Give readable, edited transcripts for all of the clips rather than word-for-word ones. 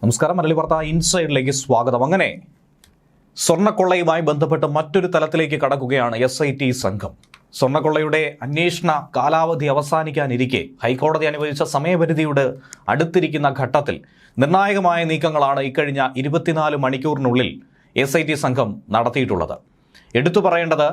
നമസ്കാരം. മലയാളി വാർത്ത ഇൻസൈഡിലേക്ക് സ്വാഗതം. അങ്ങനെ സ്വർണ്ണക്കൊള്ളയുമായി ബന്ധപ്പെട്ട് മറ്റൊരു തലത്തിലേക്ക് കടക്കുകയാണ് SIT സംഘം. സ്വർണ്ണക്കൊള്ളയുടെ അന്വേഷണ കാലാവധി അവസാനിക്കാനിരിക്കെ ഹൈക്കോടതി അനുവദിച്ച സമയപരിധിയുടെ അടുത്തിരിക്കുന്ന ഘട്ടത്തിൽ നിർണായകമായ നീക്കങ്ങളാണ് ഇക്കഴിഞ്ഞ 24 മണിക്കൂറിനുള്ളിൽ SIT സംഘം നടത്തിയിട്ടുള്ളത്. എടുത്തു പറയേണ്ടത്,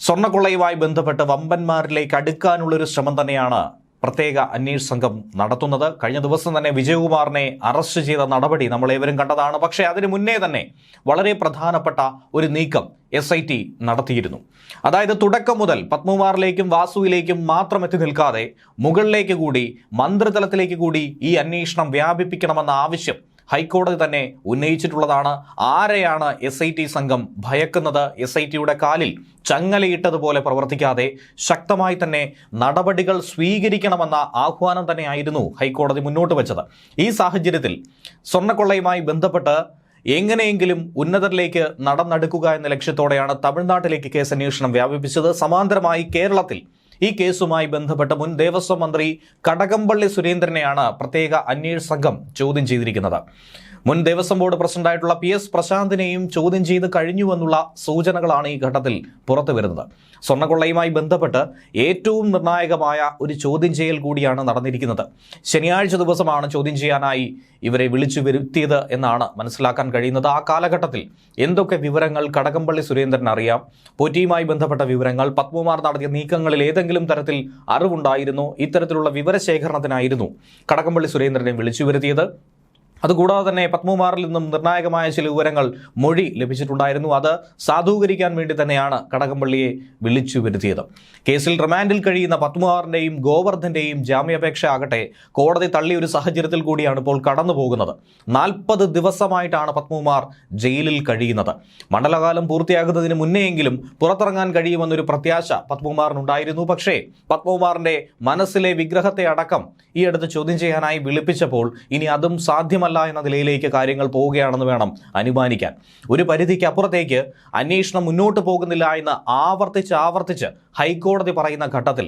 സ്വർണ്ണക്കൊള്ളയുമായി ബന്ധപ്പെട്ട് വമ്പന്മാരിലേക്ക് അടുക്കാനുള്ളൊരു ശ്രമം തന്നെയാണ് പ്രത്യേക അന്വേഷണ സംഘം നടത്തുന്നത്. കഴിഞ്ഞ ദിവസം തന്നെ വിജയകുമാറിനെ അറസ്റ്റ് ചെയ്ത നടപടി നമ്മളേവരും കണ്ടതാണ്. പക്ഷേ അതിനു മുന്നേ തന്നെ വളരെ പ്രധാനപ്പെട്ട ഒരു നീക്കം SIT നടത്തിയിരുന്നു. അതായത് തുടക്കം മുതൽ പത്മകുമാറിലേക്കും വാസുവിലേക്കും മാത്രം എത്തി നിൽക്കാതെ മുകളിലേക്ക് കൂടി, മന്ത്രിതലത്തിലേക്ക് കൂടി ഈ അന്വേഷണം വ്യാപിപ്പിക്കണമെന്ന ആവശ്യം ഹൈക്കോടതി തന്നെ ഉന്നയിച്ചിട്ടുള്ളതാണ്. ആരെയാണ് SIT സംഘം ഭയക്കുന്നത്? SITയുടെ കാലിൽ ചങ്ങലയിട്ടതുപോലെ പ്രവർത്തിക്കാതെ ശക്തമായി തന്നെ നടപടികൾ സ്വീകരിക്കണമെന്ന ആഹ്വാനം തന്നെയായിരുന്നു ഹൈക്കോടതി മുന്നോട്ട് വെച്ചത്. ഈ സാഹചര്യത്തിൽ സ്വർണ്ണക്കൊള്ളയുമായി ബന്ധപ്പെട്ട് എങ്ങനെയെങ്കിലും ഉന്നതരിലേക്ക് നടന്നെടുക്കുക എന്ന ലക്ഷ്യത്തോടെയാണ് തമിഴ്നാട്ടിലേക്ക് കേസ് അന്വേഷണം വ്യാപിപ്പിച്ചത്. സമാന്തരമായി കേരളത്തിൽ ഈ കേസുമായി ബന്ധപ്പെട്ട് മുൻ ദേവസ്വം മന്ത്രി കടകംപള്ളി സുരേന്ദ്രനെയാണ് പ്രത്യേക അന്വേഷണ സംഘം ചോദ്യം ചെയ്തിരിക്കുന്നത്. മുൻ ദേവസ്വം ബോർഡ് പ്രസിഡന്റായിട്ടുള്ള PS പ്രശാന്തിനെയും ചോദ്യം ചെയ്ത് കഴിഞ്ഞുവെന്നുള്ള സൂചനകളാണ് ഈ ഘട്ടത്തിൽ പുറത്തു വരുന്നത്. സ്വർണ്ണക്കൊള്ളയുമായി ബന്ധപ്പെട്ട് ഏറ്റവും നിർണായകമായ ഒരു ചോദ്യം ചെയ്യൽ കൂടിയാണ് നടന്നിരിക്കുന്നത്. ശനിയാഴ്ച ദിവസമാണ് ചോദ്യം ചെയ്യാനായി ഇവരെ വിളിച്ചു വരുത്തിയത് എന്നാണ് മനസ്സിലാക്കാൻ കഴിയുന്നത്. ആ കാലഘട്ടത്തിൽ എന്തൊക്കെ വിവരങ്ങൾ കടകംപള്ളി സുരേന്ദ്രൻ അറിയാം? പോറ്റിയുമായി ബന്ധപ്പെട്ട വിവരങ്ങൾ, പത്മകുമാർ നടത്തിയ നീക്കങ്ങളിൽ ഏതെങ്കിലും തരത്തിൽ അറിവുണ്ടായിരുന്നു? ഇത്തരത്തിലുള്ള വിവരശേഖരണത്തിനായിരുന്നു കടകംപള്ളി സുരേന്ദ്രനെ വിളിച്ചു വരുത്തിയത്. അതുകൂടാതെ തന്നെ പത്മകുമാറിൽ നിന്നും നിർണായകമായ ചില വിവരങ്ങൾ, മൊഴി ലഭിച്ചിട്ടുണ്ടായിരുന്നു. അത് സാധൂകരിക്കാൻ വേണ്ടി തന്നെയാണ് കടകംപള്ളിയെ വിളിച്ചു വരുത്തിയത്. കേസിൽ റിമാൻഡിൽ കഴിയുന്ന പത്മകുമാറിൻ്റെയും ഗോവർദ്ധൻ്റെയും ജാമ്യാപേക്ഷ ആകട്ടെ കോടതി തള്ളിയൊരു സാഹചര്യത്തിൽ കൂടിയാണ് ഇപ്പോൾ കടന്നു പോകുന്നത്. 40 ദിവസമായിട്ടാണ് പത്മകുമാർ ജയിലിൽ കഴിയുന്നത്. മണ്ഡലകാലം പൂർത്തിയാകുന്നതിന് മുന്നേയെങ്കിലും പുറത്തിറങ്ങാൻ കഴിയുമെന്നൊരു പ്രത്യാശ പത്മകുമാറിനുണ്ടായിരുന്നു. പക്ഷേ പത്മകുമാറിൻ്റെ മനസ്സിലെ വിഗ്രഹത്തെ അടക്കം ഈ അടുത്ത് ചോദ്യം ചെയ്യാനായി വിളിപ്പിച്ചപ്പോൾ ഇനി അതും സാധ്യമല്ല എന്ന നിലയിലേക്ക് കാര്യങ്ങൾ പോവുകയാണെന്ന് വേണം അനുമാനിക്കാൻ. ഒരു പരിധിക്ക് അപ്പുറത്തേക്ക് അന്വേഷണം മുന്നോട്ട് പോകുന്നില്ല എന്ന് ആവർത്തിച്ച് ഹൈക്കോടതി പറയുന്ന ഘട്ടത്തിൽ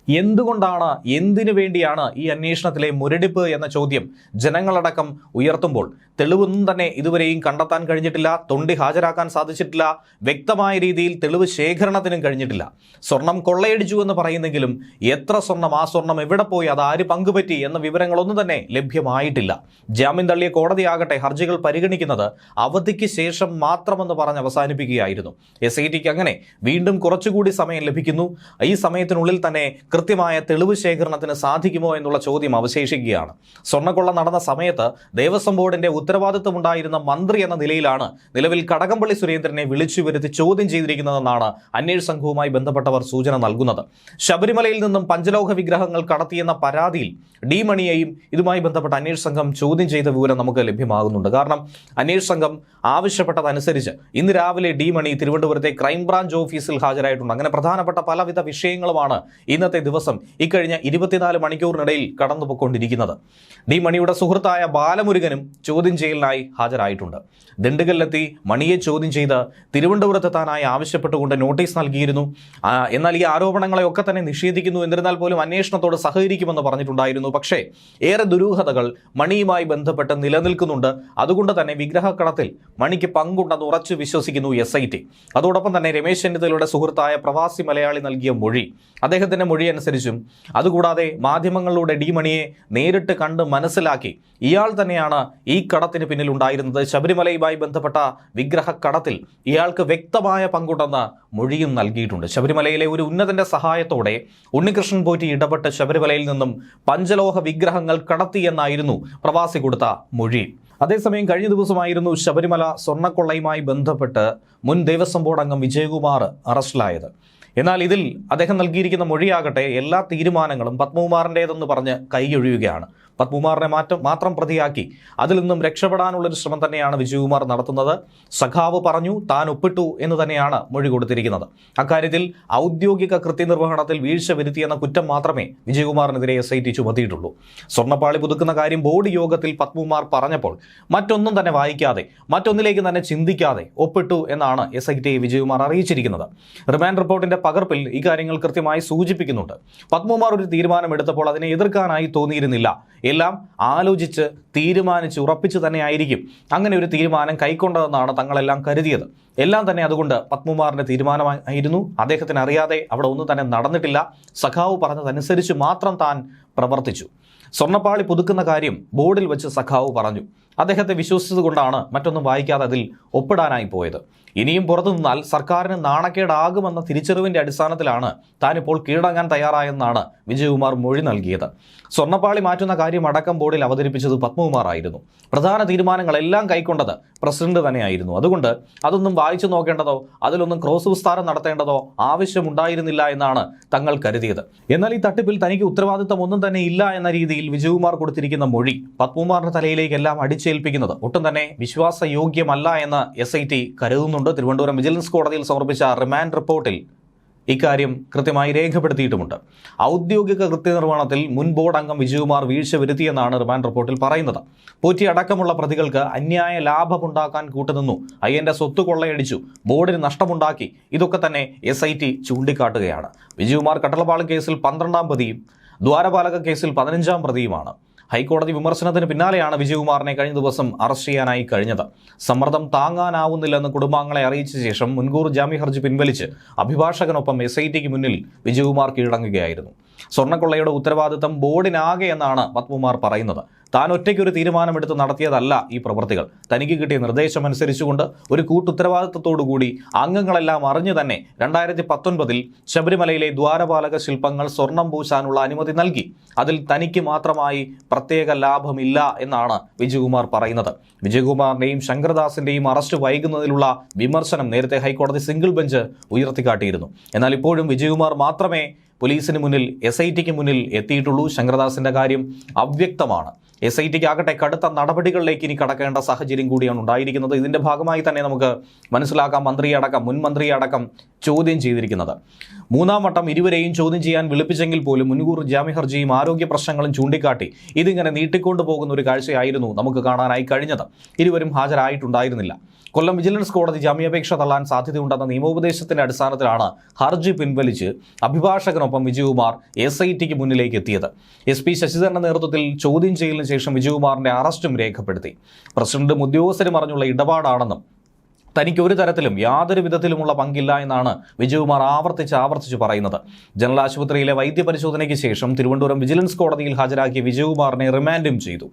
എന്തുകൊണ്ടാണ്, എന്തിനു വേണ്ടിയാണ് ഈ അന്വേഷണത്തിലെ മുരടിപ്പ് എന്ന ചോദ്യം ജനങ്ങളടക്കം ഉയർത്തുമ്പോൾ തെളിവൊന്നും തന്നെ ഇതുവരെയും കണ്ടെത്താൻ കഴിഞ്ഞിട്ടില്ല, തൊണ്ടി ഹാജരാക്കാൻ സാധിച്ചിട്ടില്ല, വ്യക്തമായ രീതിയിൽ തെളിവ് ശേഖരണത്തിനും കഴിഞ്ഞിട്ടില്ല. സ്വർണം കൊള്ളയടിച്ചു എന്ന് പറയുന്നെങ്കിലും എത്ര സ്വർണം, ആ സ്വർണം എവിടെ പോയി, അത് ആര് പങ്കുപറ്റി എന്ന വിവരങ്ങളൊന്നും തന്നെ ലഭ്യമായിട്ടില്ല. ജാമ്യം തള്ളിയ കോടതിയാകട്ടെ ഹർജികൾ പരിഗണിക്കുന്നത് അവധിക്ക് ശേഷം മാത്രമെന്ന് പറഞ്ഞ് അവസാനിപ്പിക്കുകയായിരുന്നു. SITക്ക് അങ്ങനെ വീണ്ടും കുറച്ചുകൂടി സമയം ലഭിക്കുന്നു. ഈ സമയത്തിനുള്ളിൽ തന്നെ കൃത്യമായ തെളിവ് ശേഖരണത്തിന് സാധിക്കുമോ എന്നുള്ള ചോദ്യം അവശേഷിക്കുകയാണ്. സ്വർണ്ണക്കൊള്ള നടന്ന സമയത്ത് ദേവസ്വം ബോർഡിന്റെ ഉത്തരവാദിത്വമുണ്ടായിരുന്ന മന്ത്രി എന്ന നിലയിലാണ് നിലവിൽ കടകംപള്ളി സുരേന്ദ്രനെ വിളിച്ചു വരുത്തി ചോദ്യം ചെയ്തിരിക്കുന്നതെന്നാണ് അന്വേഷണ സംഘവുമായി ബന്ധപ്പെട്ടവർ സൂചന നൽകുന്നത്. ശബരിമലയിൽ നിന്നും പഞ്ചലോഹ വിഗ്രഹങ്ങൾ കടത്തിയെന്ന പരാതിയിൽ D മണിയെയും ഇതുമായി ബന്ധപ്പെട്ട അന്വേഷണ സംഘം ചോദ്യം ചെയ്ത വിവരം നമുക്ക് ലഭ്യമാകുന്നുണ്ട്. കാരണം അന്വേഷണ സംഘം ആവശ്യപ്പെട്ടതനുസരിച്ച് ഇന്ന് രാവിലെ D മണി തിരുവനന്തപുരത്തെ ക്രൈംബ്രാഞ്ച് ഓഫീസിൽ ഹാജരായിട്ടുണ്ട്. അങ്ങനെ പ്രധാനപ്പെട്ട പലവിധ വിഷയങ്ങളുമാണ് ഇന്നത്തെ ദിവസം ഇക്കഴിഞ്ഞ 24 മണിക്കൂറിനിടയിൽ കടന്നുപോയിക്കൊണ്ടിരിക്കുന്നത്. D മണിയുടെ സുഹൃത്തായ ബാലമുരുകനും ചോദ്യം ചെയ്യലിനായി ഹാജരായിട്ടുണ്ട്. ദിണ്ടുകലിലെത്തി മണിയെ ചോദ്യം ചെയ്ത് തിരുവനന്തപുരത്തെത്താനായി ആവശ്യപ്പെട്ടുകൊണ്ട് നോട്ടീസ് നൽകിയിരുന്നു. എന്നാൽ ഈ ആരോപണങ്ങളെയൊക്കെ തന്നെ നിഷേധിക്കുന്നു. എന്നിരുന്നാൽ പോലും അന്വേഷണത്തോട് സഹകരിക്കുമെന്ന് പറഞ്ഞിട്ടുണ്ടായിരുന്നു. പക്ഷേ ഏറെ ദുരൂഹതകൾ മണിയുമായി ബന്ധപ്പെട്ട് നിലനിൽക്കുന്നുണ്ട്. അതുകൊണ്ട് തന്നെ വിഗ്രഹക്കടത്തിൽ മണിക്ക് പങ്കുണ്ടെന്ന് ഉറച്ചു വിശ്വസിക്കുന്നു SIT. അതോടൊപ്പം തന്നെ രമേശ് ചെന്നിത്തലയുടെ സുഹൃത്തായ പ്രവാസി മലയാളി നൽകിയ മൊഴി, അദ്ദേഹത്തിൻ്റെ മൊഴി അനുസരിച്ചും അതുകൂടാതെ മാധ്യമങ്ങളിലൂടെ D മണിയെ നേരിട്ട് കണ്ട് മനസ്സിലാക്കി ഇയാൾ തന്നെയാണ് ഈ കടത്തിന് പിന്നിലുണ്ടായിരുന്നത്. ശബരിമലയുമായി ബന്ധപ്പെട്ട വിഗ്രഹക്കടത്തിൽ ഇയാൾക്ക് വ്യക്തമായ പങ്കുണ്ടെന്ന് മൊഴിയും നൽകിയിട്ടുണ്ട്. ശബരിമലയിലെ ഒരു ഉന്നതന്റെ സഹായത്തോടെ ഉണ്ണികൃഷ്ണൻ പോറ്റി ഇടപെട്ട് ശബരിമലയിൽ നിന്നും പഞ്ചലോഹ വിഗ്രഹങ്ങൾ കടത്തിയെന്നായിരുന്നു പ്രവാസി കൊടുത്ത മൊഴി. അതേസമയം കഴിഞ്ഞ ദിവസമായിരുന്നു ശബരിമല സ്വർണ്ണക്കൊള്ളയുമായി ബന്ധപ്പെട്ട് മുൻ ദേവസ്വം ബോർഡ് അംഗം വിജയകുമാർ അറസ്റ്റിലായത്. എന്നാൽ ഇതിൽ അദ്ദേഹം നൽകിയിരിക്കുന്ന മൊഴിയാകട്ടെ എല്ലാ തീരുമാനങ്ങളും പത്മകുമാറിൻ്റേതെന്ന് പറഞ്ഞ് കൈയൊഴിയുകയാണ്. പത്മകുമാറിനെ മാത്രം പ്രതിയാക്കി അതിൽ നിന്നും രക്ഷപ്പെടാനുള്ളൊരു ശ്രമം തന്നെയാണ് വിജയകുമാർ നടത്തുന്നത്. സഖാവ് പറഞ്ഞു, താൻ ഒപ്പിട്ടു എന്ന് തന്നെയാണ് മൊഴി കൊടുത്തിരിക്കുന്നത്. അക്കാര്യത്തിൽ ഔദ്യോഗിക കൃത്യനിർവഹണത്തിൽ വീഴ്ച വരുത്തിയെന്ന കുറ്റം മാത്രമേ വിജയകുമാറിനെതിരെ SIT ചുമത്തിയിട്ടുള്ളൂ. സ്വർണ്ണപ്പാളി പുതുക്കുന്ന കാര്യം ബോർഡ് യോഗത്തിൽ പത്മകുമാർ പറഞ്ഞപ്പോൾ മറ്റൊന്നും തന്നെ വായിക്കാതെ, മറ്റൊന്നിലേക്ക് തന്നെ ചിന്തിക്കാതെ ഒപ്പിട്ടു എന്നാണ് SIT വിജയകുമാർ അറിയിച്ചിരിക്കുന്നത്. റിമാൻഡ് റിപ്പോർട്ടിന്റെ പകർപ്പിൽ ഇക്കാര്യങ്ങൾ കൃത്യമായി സൂചിപ്പിക്കുന്നുണ്ട്. പത്മകുമാർ ഒരു തീരുമാനമെടുത്തപ്പോൾ അതിനെ എതിർക്കാനായി തോന്നിയിരുന്നില്ല എല്ലാം ആലോചിച്ച് തീരുമാനിച്ച് ഉറപ്പിച്ച് തന്നെ ആയിരിക്കും അങ്ങനെ ഒരു തീരുമാനം കൈക്കൊണ്ടതെന്നാണ് തങ്ങളെല്ലാം കരുതിയത്. എല്ലാം തന്നെ അതുകൊണ്ട് പത്മകുമാറിന്റെ തീരുമാനമായിരുന്നു. അദ്ദേഹത്തിന് അറിയാതെ അവിടെ ഒന്നും തന്നെ നടന്നിട്ടില്ല. സഖാവ് പറഞ്ഞതനുസരിച്ച് മാത്രം താൻ പ്രവർത്തിച്ചു. സ്വർണ്ണപ്പാളി പുതുക്കുന്ന കാര്യം ബോർഡിൽ വെച്ച് സഖാവ് പറഞ്ഞു. അദ്ദേഹത്തെ വിശ്വസിച്ചതുകൊണ്ടാണ് മറ്റൊന്നും വായിക്കാതെ അതിൽ ഒപ്പിടാനായി പോയത്. ഇനിയും പുറത്തു നിന്നാൽ സർക്കാരിന് നാണക്കേടാകുമെന്ന തിരിച്ചറിവിന്റെ അടിസ്ഥാനത്തിലാണ് താനിപ്പോൾ കീഴടങ്ങാൻ തയ്യാറായെന്നാണ് വിജയകുമാർ മൊഴി നൽകിയത്. സ്വർണ്ണപ്പാളി മാറ്റുന്ന കാര്യം അടക്കം ബോർഡിൽ അവതരിപ്പിച്ചത് പത്മകുമാർ ആയിരുന്നു. പ്രധാന തീരുമാനങ്ങളെല്ലാം കൈക്കൊണ്ടത് പ്രസിഡന്റ് തന്നെയായിരുന്നു. അതുകൊണ്ട് അതൊന്നും വായിച്ചു നോക്കേണ്ടതോ അതിലൊന്നും ക്രോസ് വിസ്താരം നടത്തേണ്ടതോ ആവശ്യമുണ്ടായിരുന്നില്ല എന്നാണ് തങ്ങൾ കരുതിയത്. എന്നാൽ ഈ തട്ടിപ്പിൽ തനിക്ക് ഉത്തരവാദിത്തം ഒന്നും തന്നെ ഇല്ല എന്ന രീതിയിൽ വിജയകുമാർ കൊടുത്തിരിക്കുന്ന മൊഴി പത്മകുമാറിന്റെ തലയിലേക്ക് എല്ലാം അടിച്ചേൽപ്പിക്കുന്നത് ഒട്ടും തന്നെ വിശ്വാസയോഗ്യമല്ല എന്ന് SIT കരുതുന്നുണ്ട്. തിരുവനന്തപുരം വിജിലൻസ് കോടതിയിൽ സമർപ്പിച്ച റിമാൻഡ് റിപ്പോർട്ടിൽ ഇക്കാര്യം കൃത്യമായി രേഖപ്പെടുത്തിയിട്ടുമുണ്ട്. ഔദ്യോഗിക കൃത്യനിർവഹണത്തിൽ മുൻ ബോർഡ് അംഗം വിജയകുമാർ വീഴ്ച വരുത്തിയെന്നാണ് റിമാൻഡ് റിപ്പോർട്ടിൽ പറയുന്നത്. പോറ്റി അടക്കമുള്ള പ്രതികൾക്ക് അന്യായ ലാഭമുണ്ടാക്കാൻ കൂട്ടുനിന്നു, അയ്യന്റെ സ്വത്ത് കൊള്ളയടിച്ചു, ബോർഡിന് നഷ്ടമുണ്ടാക്കി, ഇതൊക്കെ തന്നെ SIT ചൂണ്ടിക്കാട്ടുകയാണ്. വിജയകുമാർ കട്ടളപ്പാളി കേസിൽ 12ാം പ്രതിയും ദ്വാരപാലക കേസിൽ 15ാം പ്രതിയുമാണ്. ഹൈക്കോടതി വിമർശനത്തിന് പിന്നാലെയാണ് വിജയകുമാറിനെ കഴിഞ്ഞ ദിവസം അറസ്റ്റ് ചെയ്യാനായി കഴിഞ്ഞത്. സമ്മർദ്ദം താങ്ങാനാവുന്നില്ലെന്ന് കുടുംബാംഗങ്ങളെ അറിയിച്ച ശേഷം മുൻകൂർ ജാമ്യ ഹർജി പിൻവലിച്ച് അഭിഭാഷകനൊപ്പം SITക്ക് മുന്നിൽ വിജയകുമാർ കീഴടങ്ങുകയായിരുന്നു. സ്വർണ്ണക്കൊള്ളയുടെ ഉത്തരവാദിത്തം ബോർഡിനാകെ എന്നാണ് പത്മകുമാർ പറയുന്നത്. താൻ ഒറ്റയ്ക്കൊരു തീരുമാനമെടുത്ത് നടത്തിയതല്ല ഈ പ്രവൃത്തികൾ. തനിക്ക് കിട്ടിയ നിർദ്ദേശം അനുസരിച്ചുകൊണ്ട് ഒരു കൂട്ടുത്തരവാദിത്തത്തോടുകൂടി അംഗങ്ങളെല്ലാം അറിഞ്ഞു തന്നെ 2019 ശബരിമലയിലെ ദ്വാരപാലക ശില്പങ്ങൾ സ്വർണം പൂശാനുള്ള അനുമതി നൽകി. അതിൽ തനിക്ക് മാത്രമായി പ്രത്യേക ലാഭമില്ല എന്നാണ് വിജയകുമാർ പറയുന്നത്. വിജയകുമാറിന്റെയും ശങ്കരദാസിന്റെയും അറസ്റ്റ് വൈകുന്നതിലുള്ള വിമർശനം നേരത്തെ ഹൈക്കോടതി സിംഗിൾ ബെഞ്ച് ഉയർത്തിക്കാട്ടിയിരുന്നു. എന്നാൽ ഇപ്പോഴും വിജയകുമാർ മാത്രമേ പോലീസിന് മുന്നിൽ SITക്ക് മുന്നിൽ എത്തിയിട്ടുള്ളൂ. ശങ്കരദാസിന്റെ കാര്യം അവ്യക്തമാണ്. SITക്ക് ആകട്ടെ കടുത്ത നടപടികളിലേക്ക് ഇനി കടക്കേണ്ട സാഹചര്യം കൂടിയാണ് ഉണ്ടായിരിക്കുന്നത്. ഇതിന്റെ ഭാഗമായി തന്നെ നമുക്ക് മനസ്സിലാക്കാം മുൻ മന്ത്രിയടക്കം ചോദ്യം ചെയ്തിരിക്കുന്നത്. 3ാം വട്ടം ഇരുവരെയും ചോദ്യം ചെയ്യാൻ വിളിപ്പിച്ചെങ്കിൽ പോലും മുൻകൂർ ജാമ്യ ഹർജിയും ആരോഗ്യ പ്രശ്നങ്ങളും ചൂണ്ടിക്കാട്ടി ഇതിങ്ങനെ നീട്ടിക്കൊണ്ടു പോകുന്ന ഒരു കാഴ്ചയായിരുന്നു നമുക്ക് കാണാനായി കഴിഞ്ഞത്. ഇരുവരും ഹാജരായിട്ടുണ്ടായിരുന്നില്ല. കൊല്ലം വിജിലൻസ് കോടതി ജാമ്യാപേക്ഷ തള്ളാൻ സാധ്യതയുണ്ടെന്ന നിയമോപദേശത്തിന്റെ അടിസ്ഥാനത്തിലാണ് ഹർജി പിൻവലിച്ച് അഭിഭാഷകനൊപ്പം വിജയകുമാർ SITക്ക് മുന്നിലേക്ക് എത്തിയത്. SP ശശിധരന്റെ നേതൃത്വത്തിൽ ചോദ്യം ചെയ്യലിന് ശേഷം വിജയകുമാറിന്റെ അറസ്റ്റും രേഖപ്പെടുത്തി. പ്രസിഡന്റും ഉദ്യോഗസ്ഥരും അറിഞ്ഞുള്ള ഇടപാടാണെന്നും തനിക്ക് ഒരു തരത്തിലും യാതൊരു വിധത്തിലുമുള്ള പങ്കില്ല എന്നാണ് വിജയകുമാർ ആവർത്തിച്ച് പറയുന്നത്. ജനറൽ ആശുപത്രിയിലെ വൈദ്യപരിശോധനയ്ക്ക് ശേഷം തിരുവനന്തപുരം വിജിലൻസ് കോടതിയിൽ ഹാജരാക്കിയ വിജയകുമാറിനെ റിമാൻഡും ചെയ്തു.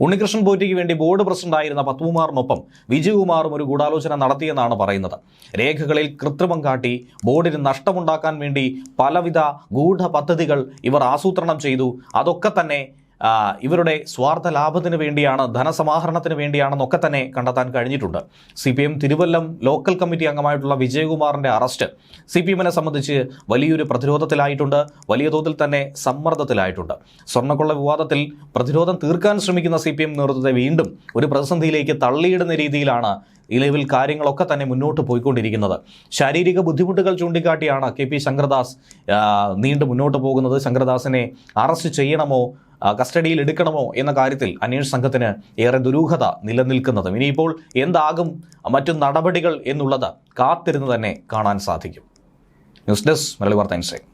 ഉണ്ണികൃഷ്ണൻ പോറ്റിക്ക് വേണ്ടി ബോർഡ് പ്രസിഡന്റായിരുന്ന പത്മകുമാറിനൊപ്പം വിജയകുമാറും ഒരു ഗൂഢാലോചന നടത്തിയെന്നാണ് പറയുന്നത്. രേഖകളിൽ കൃത്രിമം കാട്ടി ബോർഡിന് നഷ്ടമുണ്ടാക്കാൻ വേണ്ടി പലവിധ ഗൂഢ പദ്ധതികൾ ഇവർ ആസൂത്രണം ചെയ്തു. അതൊക്കെ തന്നെ ഇവരുടെ സ്വാർത്ഥ ലാഭത്തിന് വേണ്ടിയാണ്, ധനസമാഹരണത്തിന് വേണ്ടിയാണെന്നൊക്കെ തന്നെ കണ്ടെത്താൻ കഴിഞ്ഞിട്ടുണ്ട്. CPM തിരുവല്ലം ലോക്കൽ കമ്മിറ്റി അംഗമായിട്ടുള്ള വിജയകുമാറിന്റെ അറസ്റ്റ് CPMനെ സംബന്ധിച്ച് വലിയൊരു പ്രതിരോധത്തിലായിട്ടുണ്ട്, വലിയ തോതിൽ തന്നെ സമ്മർദ്ദത്തിലായിട്ടുണ്ട്. സ്വർണ്ണക്കൊള്ള വിവാദത്തിൽ പ്രതിരോധം തീർക്കാൻ ശ്രമിക്കുന്ന CPM നേതൃത്വത്തെ വീണ്ടും ഒരു പ്രതിസന്ധിയിലേക്ക് തള്ളിയിടുന്ന രീതിയിലാണ് നിലവിൽ കാര്യങ്ങളൊക്കെ തന്നെ മുന്നോട്ട് പോയിക്കൊണ്ടിരിക്കുന്നത്. ശാരീരിക ബുദ്ധിമുട്ടുകൾ ചൂണ്ടിക്കാട്ടിയാണ് KP ശങ്കരദാസ് മുന്നോട്ട് പോകുന്നത്. ശങ്കരദാസിനെ അറസ്റ്റ് ചെയ്യണമോ കസ്റ്റഡിയിൽ എടുക്കണമോ എന്ന കാര്യത്തിൽ അന്വേഷണ സംഘത്തിന് ഏറെ ദുരൂഹത നിലനിൽക്കുന്നതും. ഇനിയിപ്പോൾ എന്താകും മറ്റു നടപടികൾ എന്നുള്ളത് കാത്തിരുന്ന് തന്നെ കാണാൻ സാധിക്കും. ന്യൂസ് ഡെസ്ക് മലയാളി വാർത്ത ഇൻസൈറ്റ്.